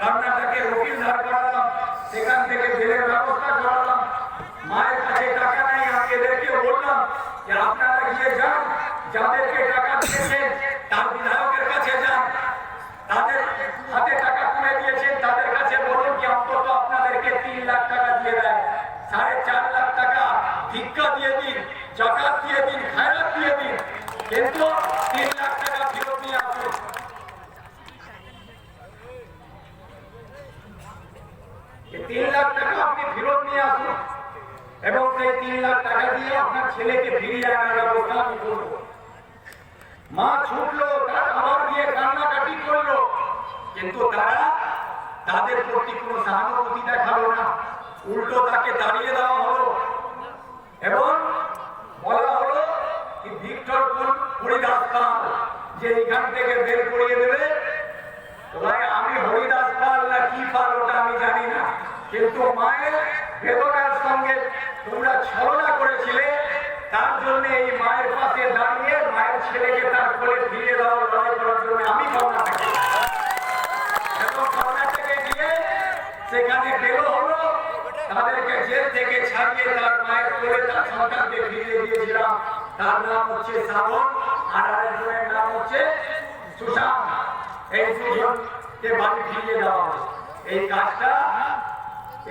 কর্ণাটকের উকিল ধার করালাম, সেখান থেকে বেলের ব্যবস্থা করালাম। মায়ের কাছে টাকা নেই, আমি এদেরকে বললাম যে আপনারা গিয়ে যান, যাদেরকে টাকা দিয়েছেন তার বিধায়কের কাছে যান, তাদের হাতে টাকা তুলে দিয়েছেন তাদের কাছে বলুন কি অন্তত আপনাদেরকে 3 লাখ টাকা দিয়ে দেয়, 4.5 লাখ টাকা ভিক্ষা দিয়ে দিন, জাকাত দিয়ে দিন, খায়রাত দিয়ে দিন, কিন্তু 3 লাখ টাকা ফেরত নিয়ে আসুন। 3 লাখ টাকা আপনি ফেরত নিয়ে আসুন এবং সেই 3 লাখ টাকা দিয়ে আপনার ছেলেকে ফিরিয়ে আনার ব্যবস্থা আমি করবো। মা ছুটলো, তার আবার গিয়ে কান্নাকাটি করলো, কিন্তু তারা তাদের প্রতি কোনো সহানুভূতি দেখালো না, উল্টো তাকে তাড়িয়ে দেওয়া হলো এবং বলা হলো কি ভিক্টর হরিদাস পাল যে এখান থেকে বের করিয়ে দেবে। ভাই আমি হরিদাস পাল না কি পাল ওটা আমি জানি না, কিন্তু মায়ের বেদনার সঙ্গে তোমরা ছলনা করেছিলে, তার জন্য এই মায়ের পাশে দাঁড়িয়ে মায়ের ছেলেকে তার কোলে ফিরিয়ে দেওয়ার লড়াই করার জন্য আমি কর্ণাটকে এবং কর্ণাটকে গিয়ে সেখানে বেরো হলো, তাদেরকে জেল থেকে ছাড়িয়ে তার মায়ের কোলে তার সন্তানকে ফিরিয়ে দিয়েছিলাম। তার নাম হচ্ছে শ্রাবণ আর আরেকজনের নাম হচ্ছে সুশান্ত। এই দুজনকে বাড়ি ফিরিয়ে দেওয়া হয়। এই কাজটা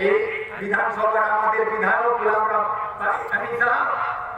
এই বিধানসভার আমাদের বিধায়ক আমি সাহেব